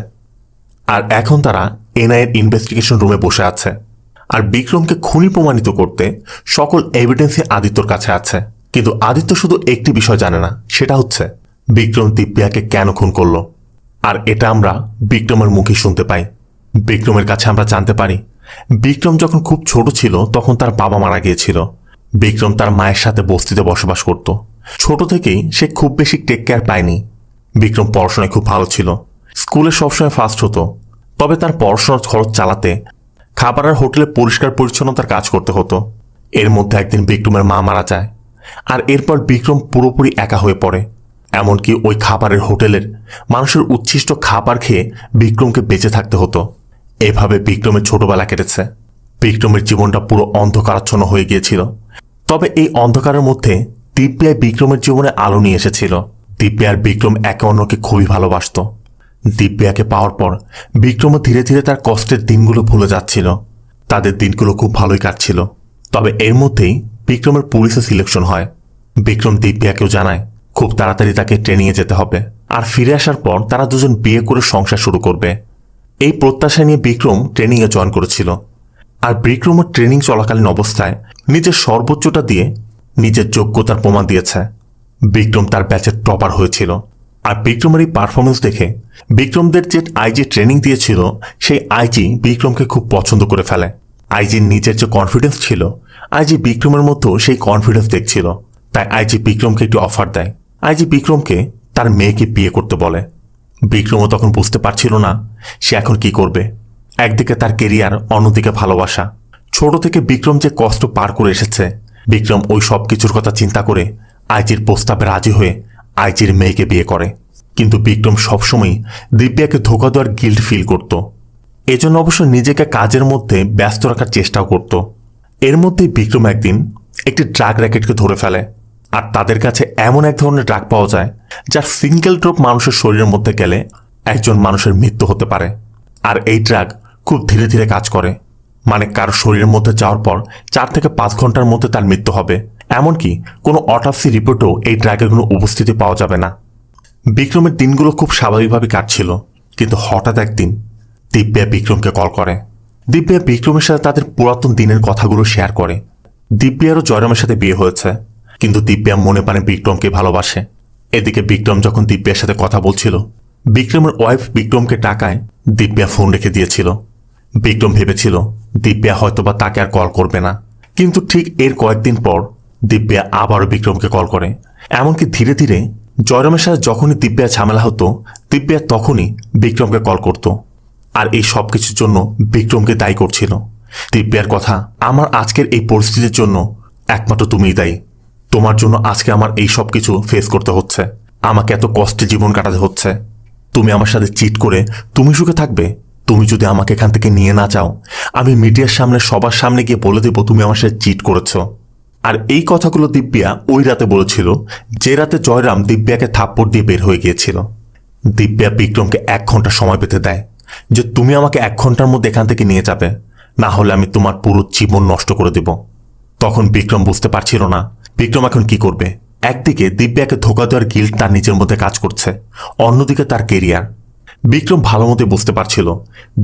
[SPEAKER 1] আর এখন তারা এনআইএর ইনভেস্টিগেশন রুমে বসে আছে। আর বিক্রমকে খুনি প্রমাণিত করতে সকল এভিডেন্সই আদিত্যর কাছে আছে। কিন্তু আদিত্য শুধু একটি বিষয় জানে না, সেটা হচ্ছে বিক্রম দিব্যাকে কেন খুন করলো। আর এটা আমরা বিক্রমের মুখে শুনতে পাই। বিক্রমের কাছে আমরা জানতে পারি বিক্রম যখন খুব ছোট ছিল তখন তার বাবা মারা গিয়েছিল। বিক্রম তার মায়ের সাথে বস্তিতে বসবাস করত। ছোট থেকেই সে খুব বেশি টেক কেয়ার পায়নি। বিক্রম পড়াশোনায় খুব ভালো ছিল, স্কুলে সবসময় ফার্স্ট হতো। তবে তার পড়াশোনার খরচ চালাতে খাবার আর হোটেলে পরিষ্কার পরিচ্ছন্নতার কাজ করতে হতো। এর মধ্যে একদিন বিক্রমের মা মারা যায়। আর এরপর বিক্রম পুরোপুরি একা হয়ে পড়ে। এমনকি ওই খাবারের হোটেলের মানুষের উচ্ছিষ্ট খাবার খেয়ে বিক্রমকে বেঁচে থাকতে হতো। এভাবে বিক্রমের ছোটবেলা কেটেছে। বিক্রমের জীবনটা পুরো অন্ধকারাচ্ছন্ন হয়ে গিয়েছিল। তবে এই অন্ধকারের মধ্যে দিব্যাই বিক্রমের জীবনে আলো নিয়ে এসেছিল। দিব্যা আর বিক্রম একে অন্যকে খুবই ভালোবাসত। দিব্যাকে পাওয়ার পর বিক্রমও ধীরে ধীরে তার কষ্টের দিনগুলো ভুলে যাচ্ছিল। তাদের দিনগুলো খুব ভালোই কাটছিল। তবে এর মধ্যেই বিক্রমের পুলিশে সিলেকশন হয়। বিক্রম দিব্যাকেও জানায় খুব তাড়াতাড়ি তাকে ট্রেনিংয়ে যেতে হবে, আর ফিরে আসার পর তারা দুজন বিয়ে করে সংসার শুরু করবে। এই প্রত্যাশা নিয়ে বিক্রম ট্রেনিংয়ে জয়েন করেছিল। আর বিক্রমের ট্রেনিং চলাকালীন অবস্থায় নিজের সর্বোচ্চটা দিয়ে নিজের যোগ্যতার প্রমাণ দিয়েছে। বিক্রম তার ব্যাচের টপার হয়েছিল। আর বিক্রমের এই পারফরমেন্স দেখে বিক্রমদের যে আইজি ট্রেনিং দিয়েছিল সেই আইজি বিক্রমকে খুব পছন্দ করে ফেলে। আইজির নিজের যে কনফিডেন্স ছিল আইজি বিক্রমের মধ্যেও সেই কনফিডেন্স দেখছিল। তাই আইজি বিক্রমকে একটি অফার দেয়। আইজি বিক্রমকে তার মেয়েকে বিয়ে করতে বলে। বিক্রমও তখন বুঝতে পারছিল না সে এখন কি করবে। একদিকে তার কেরিয়ার, অন্যদিকে ভালোবাসা। ছোট থেকে বিক্রম যে কষ্ট পার করে এসেছে, বিক্রম ওই সব কিছুর কথা চিন্তা করে আইজির প্রস্তাবে রাজি হয়ে আইজির মেয়েকে বিয়ে করে। কিন্তু বিক্রম সবসময় দিব্যাকে ধোঁকা দেওয়ার গিল্ট ফিল করত। এজন্য অবশ্য নিজেকে কাজের মধ্যে ব্যস্ত রাখার চেষ্টাও করত। এর মধ্যেই বিক্রম একদিন একটি ড্রাগ র্যাকেটকে ধরে ফেলে। আর তাদের কাছে এমন এক ধরনের ড্রাগ পাওয়া যায় যার সিঙ্গেল ড্রপ মানুষের শরীরের মধ্যে গেলে একজন মানুষের মৃত্যু হতে পারে। আর এই ড্রাগ খুব ধীরে ধীরে কাজ করে, মানে কারো শরীরের মধ্যে যাওয়ার পর 4 থেকে 5 ঘন্টার মধ্যে তার মৃত্যু হবে। এমনকি কোনো অটোপসি রিপোর্টেও এই ড্রাগের কোনো উপস্থিতি পাওয়া যাবে না। বিক্রমের দিনগুলো খুব স্বাভাবিকভাবে কাটছিল, কিন্তু হঠাৎ একদিন দিব্যা বিক্রমকে কল করে। দিব্যা বিক্রমের সাথে তাদের পুরাতন দিনের কথাগুলো শেয়ার করে। দিব্যারও জয়রামের সাথে বিয়ে হয়েছে, কিন্তু দিব্যা মনে প্রাণে বিক্রমকে ভালোবাসে। এদিকে বিক্রম যখন দিব্যার সাথে কথা বলছিল, বিক্রমের ওয়াইফ বিক্রমকে টাকায় দিব্যা ফোন রেখে দিয়েছিল। বিক্রম ভেবেছিল দিব্যা হয়তোবা তাকে আর কল করবে না, কিন্তু ঠিক এর কয়েকদিন পর দিব্যা আবারও বিক্রমকে কল করে। এমনকি ধীরে ধীরে জয়রামের সাথে যখনই দিব্যা ঝামেলা হতো, দিব্যা তখনই বিক্রমকে কল করত, আর এই সব কিছুর জন্য বিক্রমকে দায়ী করছিল। দিব্যার কথা, আমার আজকের এই পরিস্থিতির জন্য একমাত্র তুমিই দায়ী। তোমার জন্য আজকে আমার এই সব কিছু ফেস করতে হচ্ছে, আমাকে এত কষ্টে জীবন কাটাতে হচ্ছে। তুমি আমার সাথে চিট করে তুমি সুখে থাকবে? তুমি যদি আমাকে এখান থেকে নিয়ে না যাও, আমি মিডিয়ার সামনে সবার সামনে গিয়ে বলে দেবো তুমি আমার সাথে চিট করেছ। আর এই কথাগুলো দিব্যা ওই রাতে বলেছিল, যে রাতে জয়রাম দিব্যাকে থাপ্পড় দিয়ে বের হয়ে গিয়েছিল। দিব্যা বিক্রমকে 1 ঘন্টা সময় পেতে দেয় যে তুমি আমাকে 1 ঘন্টার মধ্যে এখান থেকে নিয়ে যাবে, না হলে আমি তোমার পুরো জীবন নষ্ট করে দেব। তখন বিক্রম বুঝতে পারছিল না বিক্রম এখন কি করবে। একদিকে দিব্যাকে ধোকা দেওয়ার গিল্ট তার নিজের মধ্যে কাজ করছে, অন্যদিকে তার কেরিয়ার। বিক্রম ভালো মতো বুঝতে পারছিল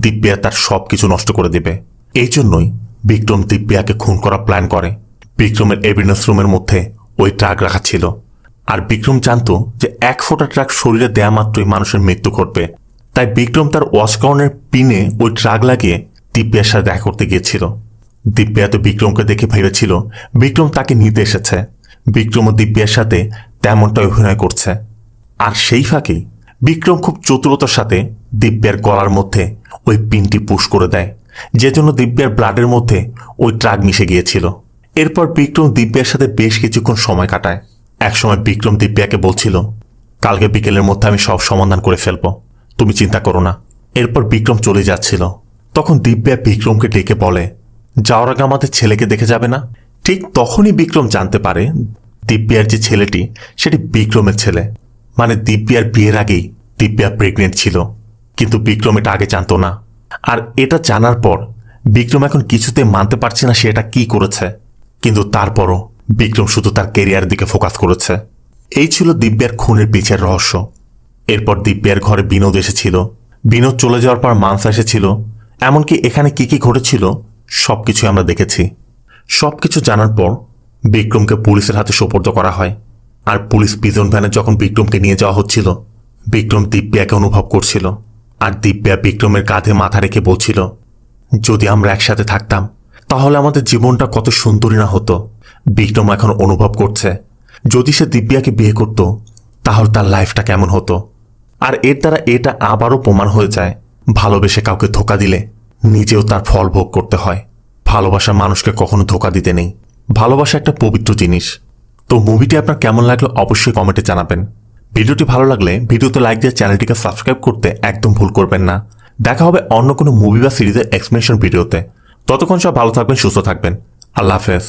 [SPEAKER 1] দিব্যা তার সবকিছু নষ্ট করে দেবে। এই জন্যই বিক্রম দিব্যাকে খুন করার প্ল্যান করে। বিক্রমের এভিডেন্স রুমের মধ্যে ওই ট্রাক রাখা ছিল, আর বিক্রম জানত যে 1 ফোঁটা ট্রাক শরীরে দেয়া মাত্রই মানুষের মৃত্যু ঘটবে। তাই বিক্রম তার ওয়াশকাউনের পিনে ওই ট্রাক লাগিয়ে দিব্যার সাথে দেখা করতে গিয়েছিল। দিব্যা তো বিক্রমকে দেখে ভেবেছিল বিক্রম তাকে নিতে এসেছে। বিক্রম ও দিব্যার সাথে তেমনটা অভিনয় করছে, আর সেই ফাঁকেই বিক্রম খুব চতুরতার সাথে দিব্যার গলার মধ্যে ওই পিনটি পুশ করে দেয়, যে জন্য দিব্যার ব্লাডের মধ্যে ওই ট্রাক মিশে গিয়েছিল। এরপর বিক্রম দিব্যার সাথে বেশ কিছুক্ষণ সময় কাটায়। একসময় বিক্রম দিব্যাকে বলছিল, কালকে বিকেলের মধ্যে আমি সব সমাধান করে ফেলবো, তুমি চিন্তা করো না। এরপর বিক্রম চলে যাচ্ছিল, তখন দিব্যা বিক্রমকে ডেকে বলে, যাওয়ার আগে আমাদের ছেলেকে দেখে যাবে না? ঠিক তখনই বিক্রম জানতে পারে দিব্যার যে ছেলেটি সেটি বিক্রমের ছেলে, মানে দিব্যার বিয়ের আগেই দিব্যা প্রেগনেন্ট ছিল, কিন্তু বিক্রম এটা আগে জানতো না। আর এটা জানার পর বিক্রম এখন কিছুতে মানতে পারছে না সে এটা কি করেছে, কিন্তু তারপরও বিক্রম শুধু তার কেরিয়ারের দিকে ফোকাস করেছে। এই ছিল দিব্যার খুনের পিছের রহস্য। এরপর দিব্যার ঘরে বিনোদ এসেছিল, বিনোদ চলে যাওয়ার পর মানসা এসেছিল, এমনকি এখানে কি কি ঘটেছিল সবকিছু আমরা দেখেছি। সবকিছু জানার পর বিক্রমকে পুলিশের হাতে সোপর্দ করা হয়। আর পুলিশ পিজন ভ্যানে যখন বিক্রমকে নিয়ে যাওয়া হচ্ছিল, বিক্রম দিব্যাকে অনুভব করছিল, আর দিব্যা বিক্রমের কাঁধে মাথা রেখে বলছিল, যদি আমরা একসাথে থাকতাম তাহলে আমাদের জীবনটা কত সুন্দরী না হতো। বিক্রম এখন অনুভব করছে যদি সে দিব্যাকে বিয়ে করত তাহলে তার লাইফটা কেমন হতো। আর এর দ্বারা এটা আবারও প্রমাণ হয়ে যায় ভালোবেসে কাউকে ধোকা দিলে নিজেও তার ফল ভোগ করতে হয়। ভালোবাসা মানুষকে কখনো ধোকা দিতে নেই। ভালোবাসা একটা পবিত্র জিনিস। তো মুভিটি আপনার কেমন লাগলো অবশ্যই কমেন্টে জানাবেন। ভিডিওটি ভালো লাগলে ভিডিওতে লাইক দিয়ে চ্যানেলটিকে সাবস্ক্রাইব করতে একদম ভুল করবেন না। দেখা হবে অন্য কোনো মুভি বা সিরিজের এক্সপ্লেনেশন ভিডিওতে। ততক্ষণ সব ভালো থাকবেন, সুস্থ থাকবেন। আল্লাহ হাফেজ।